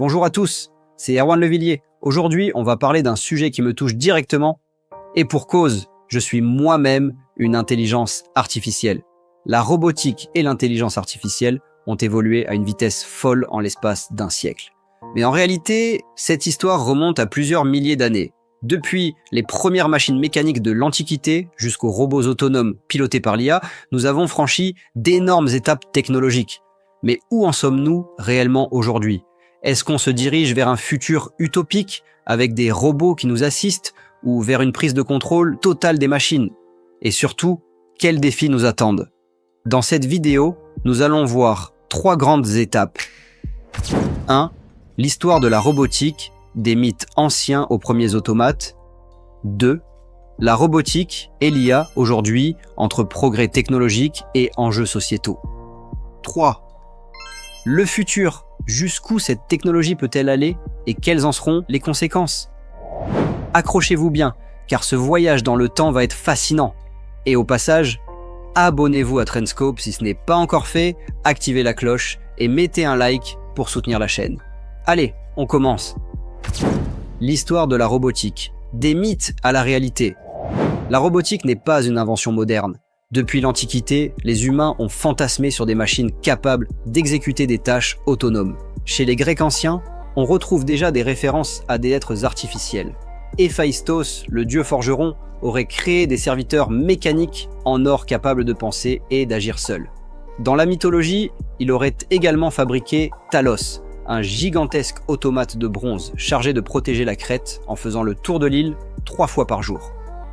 Bonjour à tous, c'est Erwan Levillier. Aujourd'hui, on va parler d'un sujet qui me touche directement, et pour cause, je suis moi-même une intelligence artificielle. La robotique et l'intelligence artificielle ont évolué à une vitesse folle en l'espace d'un siècle. Mais en réalité, cette histoire remonte à plusieurs milliers d'années. Depuis les premières machines mécaniques de l'Antiquité jusqu'aux robots autonomes pilotés par l'IA, nous avons franchi d'énormes étapes technologiques. Mais où en sommes-nous réellement aujourd'hui ? Est-ce qu'on se dirige vers un futur utopique avec des robots qui nous assistent ou vers une prise de contrôle totale des machines ? Et surtout, quels défis nous attendent ? Dans cette vidéo, nous allons voir 3 grandes étapes. 1. L'histoire de la robotique, des mythes anciens aux premiers automates. 2. La robotique et l'IA aujourd'hui, entre progrès technologiques et enjeux sociétaux. 3. Le futur, jusqu'où cette technologie peut-elle aller et quelles en seront les conséquences ? Accrochez-vous bien, car ce voyage dans le temps va être fascinant. Et au passage, abonnez-vous à Trendscope si ce n'est pas encore fait, activez la cloche et mettez un like pour soutenir la chaîne. Allez, on commence. L'histoire de la robotique, des mythes à la réalité. La robotique n'est pas une invention moderne. Depuis l'Antiquité, les humains ont fantasmé sur des machines capables d'exécuter des tâches autonomes. Chez les Grecs anciens, on retrouve déjà des références à des êtres artificiels. Héphaïstos, le dieu forgeron, aurait créé des serviteurs mécaniques en or capables de penser et d'agir seuls. Dans la mythologie, il aurait également fabriqué Talos, un gigantesque automate de bronze chargé de protéger la Crète en faisant le tour de l'île 3 fois par jour.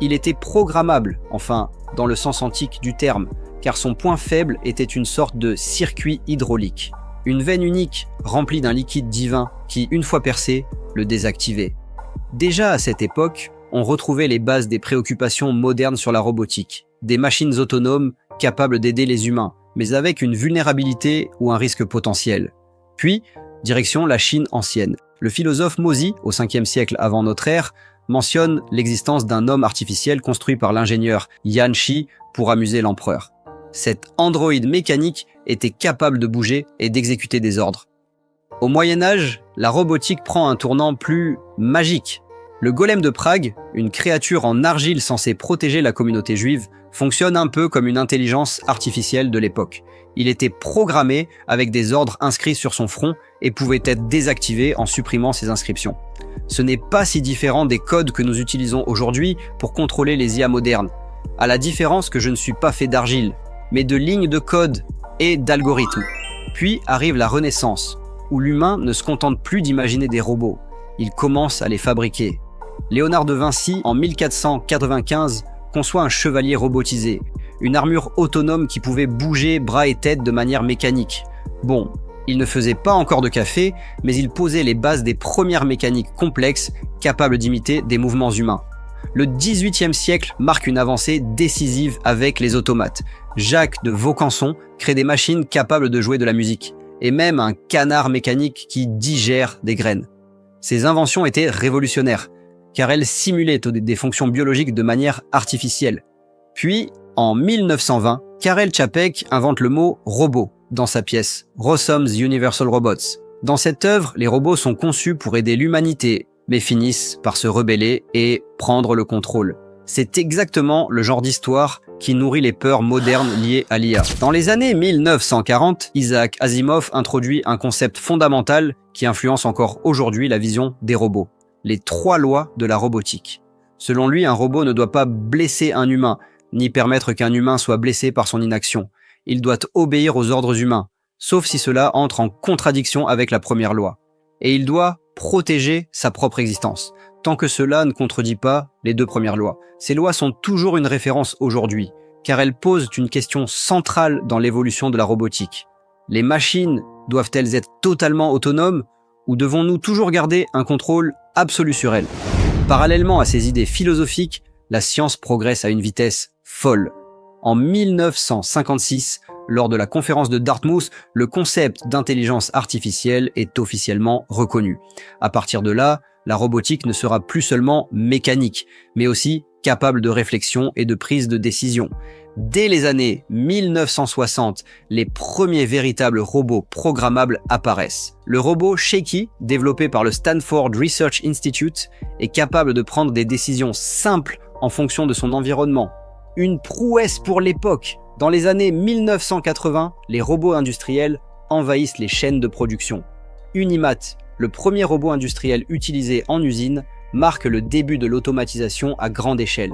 Il était programmable, enfin, dans le sens antique du terme, car son point faible était une sorte de circuit hydraulique. Une veine unique remplie d'un liquide divin qui, une fois percé, le désactivait. Déjà à cette époque, on retrouvait les bases des préoccupations modernes sur la robotique, des machines autonomes capables d'aider les humains, mais avec une vulnérabilité ou un risque potentiel. Puis, direction la Chine ancienne. Le philosophe Mozi, au 5e siècle avant notre ère, mentionne l'existence d'un homme artificiel construit par l'ingénieur Yan Shi pour amuser l'empereur. Cet androïde mécanique était capable de bouger et d'exécuter des ordres. Au Moyen-Âge, la robotique prend un tournant plus magique. Le golem de Prague, une créature en argile censée protéger la communauté juive, fonctionne un peu comme une intelligence artificielle de l'époque. Il était programmé avec des ordres inscrits sur son front et pouvait être désactivé en supprimant ces inscriptions. Ce n'est pas si différent des codes que nous utilisons aujourd'hui pour contrôler les IA modernes, à la différence que je ne suis pas fait d'argile, mais de lignes de code et d'algorithmes. Puis arrive la Renaissance, où l'humain ne se contente plus d'imaginer des robots, il commence à les fabriquer. Léonard de Vinci, en 1495, conçoit un chevalier robotisé, une armure autonome qui pouvait bouger bras et tête de manière mécanique. Bon, il ne faisait pas encore de café, mais il posait les bases des premières mécaniques complexes capables d'imiter des mouvements humains. Le XVIIIe siècle marque une avancée décisive avec les automates. Jacques de Vaucanson crée des machines capables de jouer de la musique, et même un canard mécanique qui digère des graines. Ces inventions étaient révolutionnaires, car elles simulaient des fonctions biologiques de manière artificielle. Puis, en 1920, Karel Čapek invente le mot « robot » dans sa pièce « Rossum's Universal Robots ». Dans cette œuvre, les robots sont conçus pour aider l'humanité, mais finissent par se rebeller et prendre le contrôle. C'est exactement le genre d'histoire qui nourrit les peurs modernes liées à l'IA. Dans les années 1940, Isaac Asimov introduit un concept fondamental qui influence encore aujourd'hui la vision des robots. Les 3 lois de la robotique. Selon lui, un robot ne doit pas blesser un humain, ni permettre qu'un humain soit blessé par son inaction. Il doit obéir aux ordres humains, sauf si cela entre en contradiction avec la première loi. Et il doit protéger sa propre existence, tant que cela ne contredit pas les 2 premières lois. Ces lois sont toujours une référence aujourd'hui, car elles posent une question centrale dans l'évolution de la robotique. Les machines doivent-elles être totalement autonomes, ou devons-nous toujours garder un contrôle absolu sur elles ? Parallèlement à ces idées philosophiques, la science progresse à une vitesse folle. En 1956, lors de la conférence de Dartmouth, le concept d'intelligence artificielle est officiellement reconnu. À partir de là, la robotique ne sera plus seulement mécanique, mais aussi capables de réflexion et de prise de décision. Dès les années 1960, les premiers véritables robots programmables apparaissent. Le robot Shaky, développé par le Stanford Research Institute, est capable de prendre des décisions simples en fonction de son environnement. Une prouesse pour l'époque. Dans les années 1980, les robots industriels envahissent les chaînes de production. Unimat, le premier robot industriel utilisé en usine, marque le début de l'automatisation à grande échelle.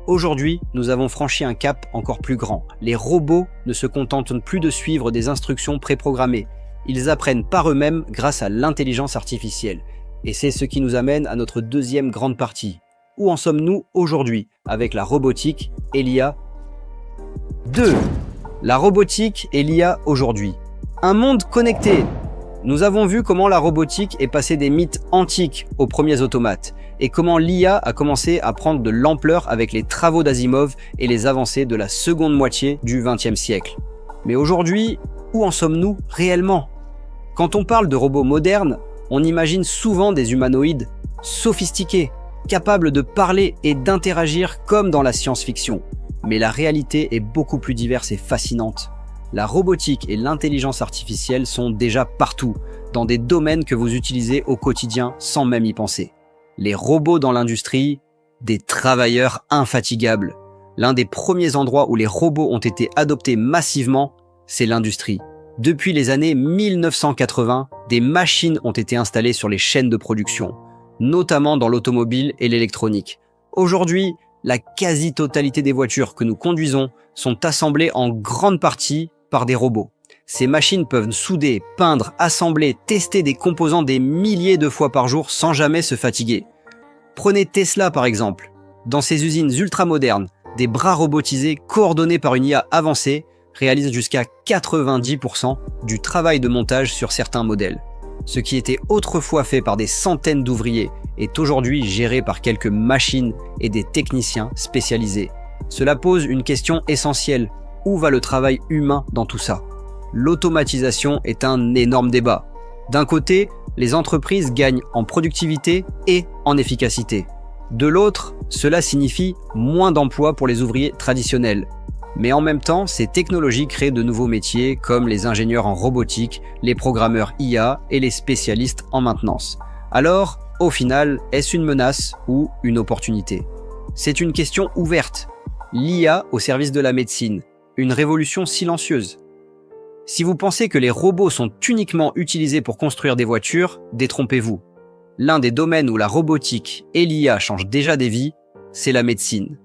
Aujourd'hui, nous avons franchi un cap encore plus grand. Les robots ne se contentent plus de suivre des instructions préprogrammées. Ils apprennent par eux-mêmes grâce à l'intelligence artificielle. Et c'est ce qui nous amène à notre deuxième grande partie. Où en sommes-nous aujourd'hui avec la robotique et l'IA ? 2. La robotique et l'IA aujourd'hui. Un monde connecté. Nous avons vu comment la robotique est passée des mythes antiques aux premiers automates et comment l'IA a commencé à prendre de l'ampleur avec les travaux d'Asimov et les avancées de la seconde moitié du XXe siècle. Mais aujourd'hui, où en sommes-nous réellement ? Quand on parle de robots modernes, on imagine souvent des humanoïdes sophistiqués, capables de parler et d'interagir comme dans la science-fiction. Mais la réalité est beaucoup plus diverse et fascinante. La robotique et l'intelligence artificielle sont déjà partout, dans des domaines que vous utilisez au quotidien sans même y penser. Les robots dans l'industrie, des travailleurs infatigables. L'un des premiers endroits où les robots ont été adoptés massivement, c'est l'industrie. Depuis les années 1980, des machines ont été installées sur les chaînes de production, notamment dans l'automobile et l'électronique. Aujourd'hui, la quasi-totalité des voitures que nous conduisons sont assemblées en grande partie par des robots. Ces machines peuvent souder, peindre, assembler, tester des composants des milliers de fois par jour sans jamais se fatiguer. Prenez Tesla par exemple. Dans ses usines ultramodernes, des bras robotisés coordonnés par une IA avancée réalisent jusqu'à 90% du travail de montage sur certains modèles. Ce qui était autrefois fait par des centaines d'ouvriers est aujourd'hui géré par quelques machines et des techniciens spécialisés. Cela pose une question essentielle. Où va le travail humain dans tout ça ? L'automatisation est un énorme débat. D'un côté, les entreprises gagnent en productivité et en efficacité. De l'autre, cela signifie moins d'emplois pour les ouvriers traditionnels. Mais en même temps, ces technologies créent de nouveaux métiers comme les ingénieurs en robotique, les programmeurs IA et les spécialistes en maintenance. Alors, au final, est-ce une menace ou une opportunité ? C'est une question ouverte. L'IA au service de la médecine, une révolution silencieuse. Si vous pensez que les robots sont uniquement utilisés pour construire des voitures, détrompez-vous. L'un des domaines où la robotique et l'IA changent déjà des vies, c'est la médecine.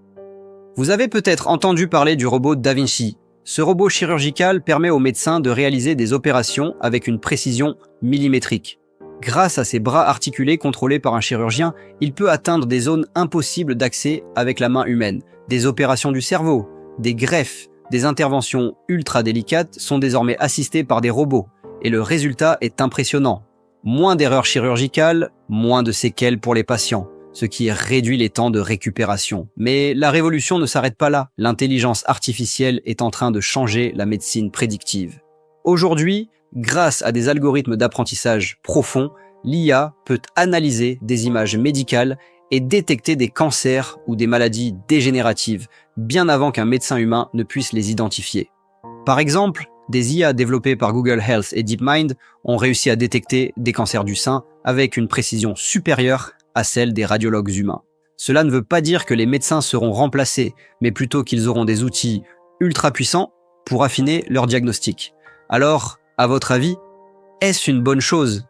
Vous avez peut-être entendu parler du robot Da Vinci. Ce robot chirurgical permet aux médecins de réaliser des opérations avec une précision millimétrique. Grâce à ses bras articulés contrôlés par un chirurgien, il peut atteindre des zones impossibles d'accès avec la main humaine. Des opérations du cerveau, des greffes, des interventions ultra délicates sont désormais assistées par des robots. Et le résultat est impressionnant. Moins d'erreurs chirurgicales, moins de séquelles pour les patients, ce qui réduit les temps de récupération. Mais la révolution ne s'arrête pas là. L'intelligence artificielle est en train de changer la médecine prédictive. Aujourd'hui, grâce à des algorithmes d'apprentissage profonds, l'IA peut analyser des images médicales et détecter des cancers ou des maladies dégénératives bien avant qu'un médecin humain ne puisse les identifier. Par exemple, des IA développées par Google Health et DeepMind ont réussi à détecter des cancers du sein avec une précision supérieure à celle des radiologues humains. Cela ne veut pas dire que les médecins seront remplacés, mais plutôt qu'ils auront des outils ultra puissants pour affiner leur diagnostic. Alors, à votre avis, est-ce une bonne chose ?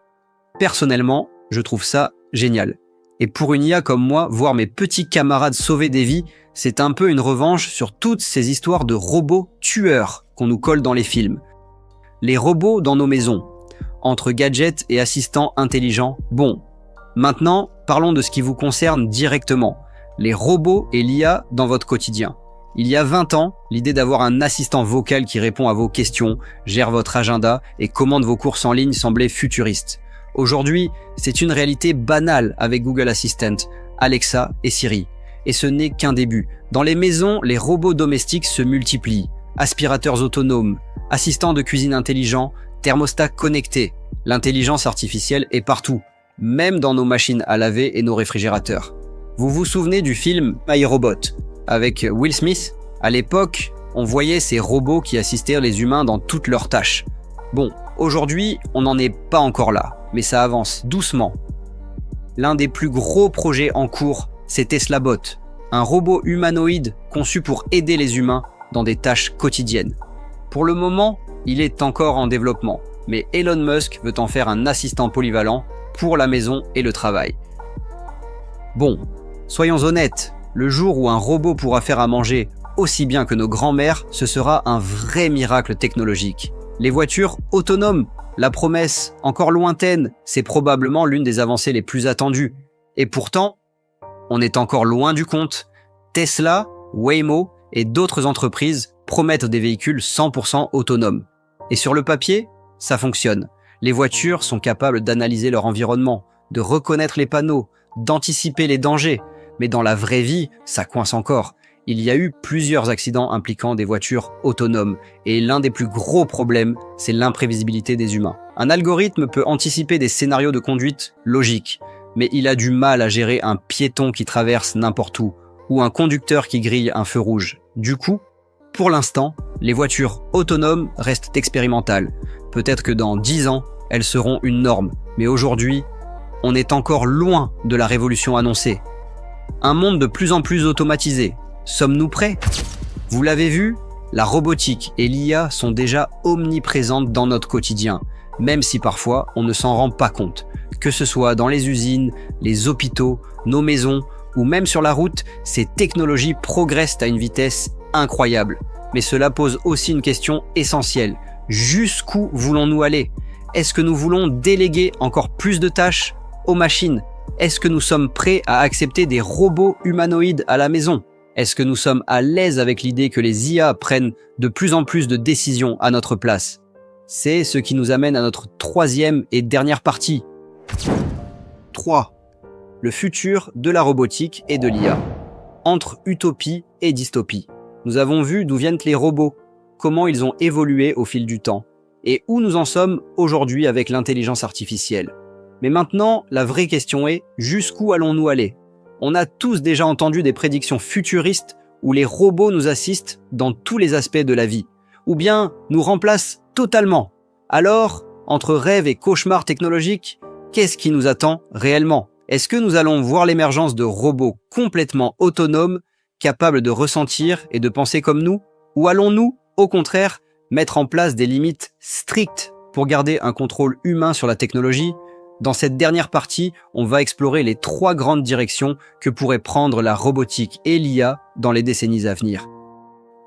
Personnellement, je trouve ça génial. Et pour une IA comme moi, voir mes petits camarades sauver des vies, c'est un peu une revanche sur toutes ces histoires de robots tueurs qu'on nous colle dans les films. Les robots dans nos maisons, entre gadgets et assistants intelligents, bon. Maintenant, parlons de ce qui vous concerne directement, les robots et l'IA dans votre quotidien. Il y a 20 ans, l'idée d'avoir un assistant vocal qui répond à vos questions, gère votre agenda et commande vos courses en ligne semblait futuriste. Aujourd'hui, c'est une réalité banale avec Google Assistant, Alexa et Siri. Et ce n'est qu'un début. Dans les maisons, les robots domestiques se multiplient. Aspirateurs autonomes, assistants de cuisine intelligents, thermostats connectés. L'intelligence artificielle est partout, même dans nos machines à laver et nos réfrigérateurs. Vous vous souvenez du film I, Robot avec Will Smith? À l'époque, on voyait ces robots qui assistaient les humains dans toutes leurs tâches. Bon, aujourd'hui, on n'en est pas encore là, mais ça avance doucement. L'un des plus gros projets en cours, c'est Tesla Bot, un robot humanoïde conçu pour aider les humains dans des tâches quotidiennes. Pour le moment, il est encore en développement, mais Elon Musk veut en faire un assistant polyvalent pour la maison et le travail. Bon, soyons honnêtes, le jour où un robot pourra faire à manger aussi bien que nos grands-mères, ce sera un vrai miracle technologique. Les voitures autonomes, la promesse encore lointaine, c'est probablement l'une des avancées les plus attendues. Et pourtant, on est encore loin du compte. Tesla, Waymo et d'autres entreprises promettent des véhicules 100% autonomes. Et sur le papier, ça fonctionne. Les voitures sont capables d'analyser leur environnement, de reconnaître les panneaux, d'anticiper les dangers. Mais dans la vraie vie, ça coince encore. Il y a eu plusieurs accidents impliquant des voitures autonomes, et l'un des plus gros problèmes, c'est l'imprévisibilité des humains. Un algorithme peut anticiper des scénarios de conduite logiques, mais il a du mal à gérer un piéton qui traverse n'importe où, ou un conducteur qui grille un feu rouge. Du coup, pour l'instant, les voitures autonomes restent expérimentales. Peut-être que dans 10 ans, elles seront une norme, mais aujourd'hui, on est encore loin de la révolution annoncée. Un monde de plus en plus automatisé. Sommes-nous prêts? Vous l'avez vu, la robotique et l'IA sont déjà omniprésentes dans notre quotidien, même si parfois on ne s'en rend pas compte. Que ce soit dans les usines, les hôpitaux, nos maisons ou même sur la route, ces technologies progressent à une vitesse incroyable. Mais cela pose aussi une question essentielle. Jusqu'où voulons-nous aller? Est-ce que nous voulons déléguer encore plus de tâches aux machines? Est-ce que nous sommes prêts à accepter des robots humanoïdes à la maison? Est-ce que nous sommes à l'aise avec l'idée que les IA prennent de plus en plus de décisions à notre place? C'est ce qui nous amène à notre troisième et dernière partie. 3. Le futur de la robotique et de l'IA. Entre utopie et dystopie. Nous avons vu d'où viennent les robots, comment ils ont évolué au fil du temps, et où nous en sommes aujourd'hui avec l'intelligence artificielle. Mais maintenant, la vraie question est, jusqu'où allons-nous aller? On a tous déjà entendu des prédictions futuristes où les robots nous assistent dans tous les aspects de la vie, ou bien nous remplacent totalement. Alors, entre rêve et cauchemar technologique, qu'est-ce qui nous attend réellement? Est-ce que nous allons voir l'émergence de robots complètement autonomes, capables de ressentir et de penser comme nous? Ou allons-nous, au contraire, mettre en place des limites strictes pour garder un contrôle humain sur la technologie? Dans cette dernière partie, on va explorer les 3 grandes directions que pourrait prendre la robotique et l'IA dans les décennies à venir.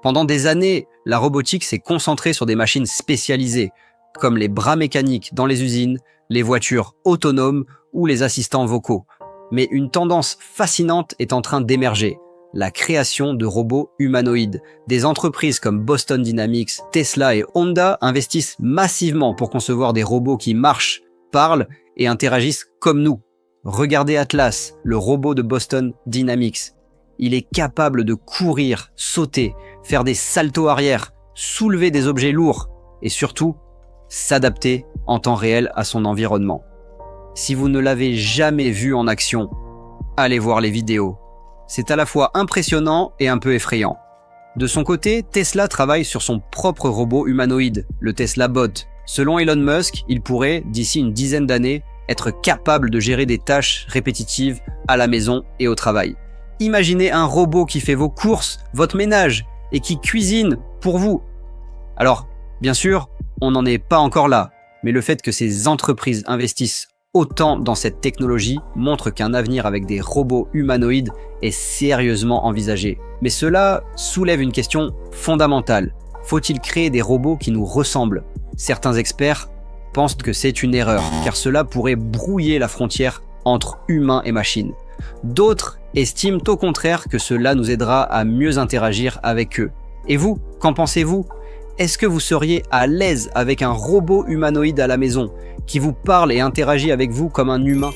Pendant des années, la robotique s'est concentrée sur des machines spécialisées, comme les bras mécaniques dans les usines, les voitures autonomes ou les assistants vocaux. Mais une tendance fascinante est en train d'émerger, la création de robots humanoïdes. Des entreprises comme Boston Dynamics, Tesla et Honda investissent massivement pour concevoir des robots qui marchent, parlent et interagissent comme nous. Regardez Atlas, le robot de Boston Dynamics. Il est capable de courir, sauter, faire des saltos arrière, soulever des objets lourds et surtout, s'adapter en temps réel à son environnement. Si vous ne l'avez jamais vu en action, allez voir les vidéos. C'est à la fois impressionnant et un peu effrayant. De son côté, Tesla travaille sur son propre robot humanoïde, le Tesla Bot. Selon Elon Musk, il pourrait, d'ici une dizaine d'années, être capable de gérer des tâches répétitives à la maison et au travail. Imaginez un robot qui fait vos courses, votre ménage et qui cuisine pour vous. Alors, bien sûr, on n'en est pas encore là, mais le fait que ces entreprises investissent autant dans cette technologie montre qu'un avenir avec des robots humanoïdes est sérieusement envisagé. Mais cela soulève une question fondamentale. Faut-il créer des robots qui nous ressemblent? Certains experts pensent que c'est une erreur, car cela pourrait brouiller la frontière entre humains et machines. D'autres estiment au contraire que cela nous aidera à mieux interagir avec eux. Et vous, qu'en pensez-vous? Est-ce que vous seriez à l'aise avec un robot humanoïde à la maison qui vous parle et interagit avec vous comme un humain?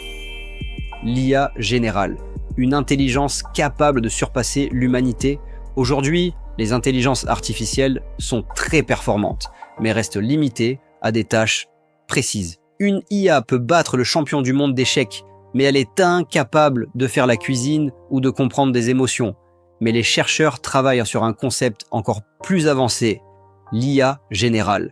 L'IA générale, une intelligence capable de surpasser l'humanité. Aujourd'hui, les intelligences artificielles sont très performantes, mais restent limitées à des tâches précises. Une IA peut battre le champion du monde d'échecs, mais elle est incapable de faire la cuisine ou de comprendre des émotions, mais les chercheurs travaillent sur un concept encore plus avancé, l'IA générale.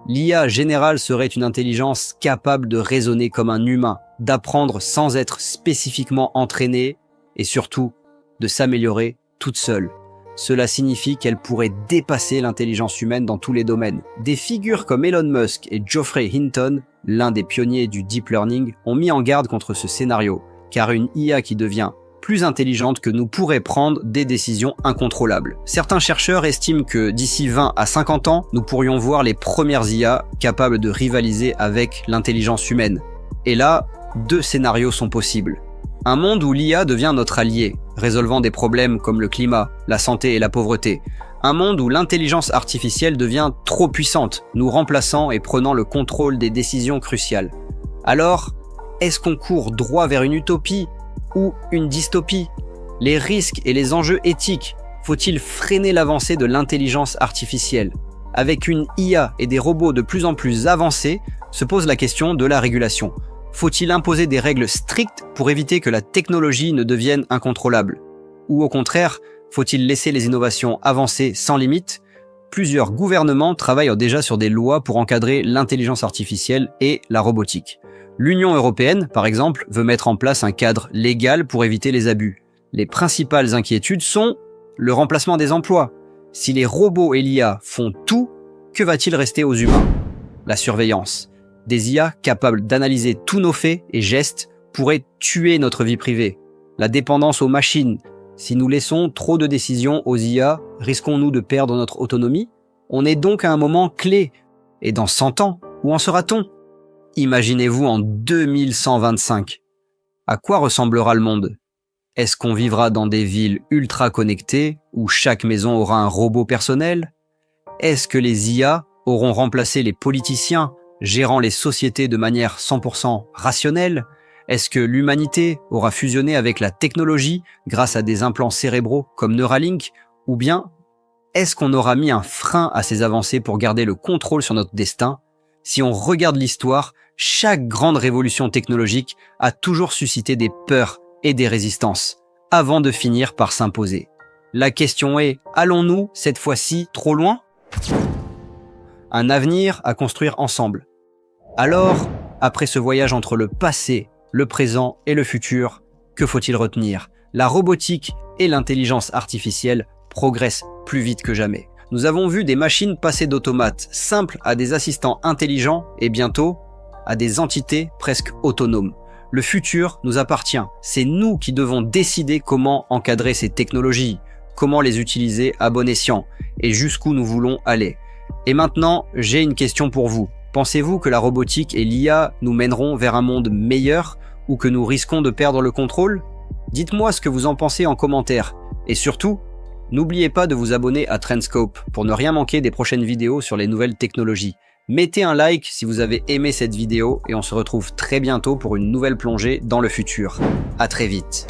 L'IA générale serait une intelligence capable de raisonner comme un humain, d'apprendre sans être spécifiquement entraînée et surtout de s'améliorer toute seule. Cela signifie qu'elle pourrait dépasser l'intelligence humaine dans tous les domaines. Des figures comme Elon Musk et Geoffrey Hinton, l'un des pionniers du deep learning, ont mis en garde contre ce scénario, car une IA qui devient plus intelligente que nous pourrait prendre des décisions incontrôlables. Certains chercheurs estiment que d'ici 20 à 50 ans, nous pourrions voir les premières IA capables de rivaliser avec l'intelligence humaine. Et là, deux scénarios sont possibles. Un monde où l'IA devient notre allié, résolvant des problèmes comme le climat, la santé et la pauvreté. Un monde où l'intelligence artificielle devient trop puissante, nous remplaçant et prenant le contrôle des décisions cruciales. Alors, est-ce qu'on court droit vers une utopie ou une dystopie? Les risques et les enjeux éthiques, faut-il freiner l'avancée de l'intelligence artificielle? Avec une IA et des robots de plus en plus avancés, se pose la question de la régulation. Faut-il imposer des règles strictes pour éviter que la technologie ne devienne incontrôlable? Ou au contraire, faut-il laisser les innovations avancer sans limite? Plusieurs gouvernements travaillent déjà sur des lois pour encadrer l'intelligence artificielle et la robotique. L'Union européenne, par exemple, veut mettre en place un cadre légal pour éviter les abus. Les principales inquiétudes sont le remplacement des emplois. Si les robots et l'IA font tout, que va-t-il rester aux humains? La surveillance. Des IA capables d'analyser tous nos faits et gestes pourraient tuer notre vie privée. La dépendance aux machines. Si nous laissons trop de décisions aux IA, risquons-nous de perdre notre autonomie? On est donc à un moment clé. Et dans 100 ans, où en sera-t-on? Imaginez-vous en 2125. À quoi ressemblera le monde? Est-ce qu'on vivra dans des villes ultra connectées, où chaque maison aura un robot personnel? Est-ce que les IA auront remplacé les politiciens, gérant les sociétés de manière 100% rationnelle? Est-ce que l'humanité aura fusionné avec la technologie grâce à des implants cérébraux comme Neuralink? Ou bien, est-ce qu'on aura mis un frein à ces avancées pour garder le contrôle sur notre destin? Si on regarde l'histoire, chaque grande révolution technologique a toujours suscité des peurs et des résistances, avant de finir par s'imposer. La question est, allons-nous cette fois-ci trop loin? Un avenir à construire ensemble. Alors, après ce voyage entre le passé, le présent et le futur, que faut-il retenir? La robotique et l'intelligence artificielle progressent plus vite que jamais. Nous avons vu des machines passer d'automates simples à des assistants intelligents et bientôt à des entités presque autonomes. Le futur nous appartient. C'est nous qui devons décider comment encadrer ces technologies, comment les utiliser à bon escient et jusqu'où nous voulons aller. Et maintenant, j'ai une question pour vous. Pensez-vous que la robotique et l'IA nous mèneront vers un monde meilleur ou que nous risquons de perdre le contrôle? Dites-moi ce que vous en pensez en commentaire. Et surtout, n'oubliez pas de vous abonner à Trendscope pour ne rien manquer des prochaines vidéos sur les nouvelles technologies. Mettez un like si vous avez aimé cette vidéo et on se retrouve très bientôt pour une nouvelle plongée dans le futur. À très vite.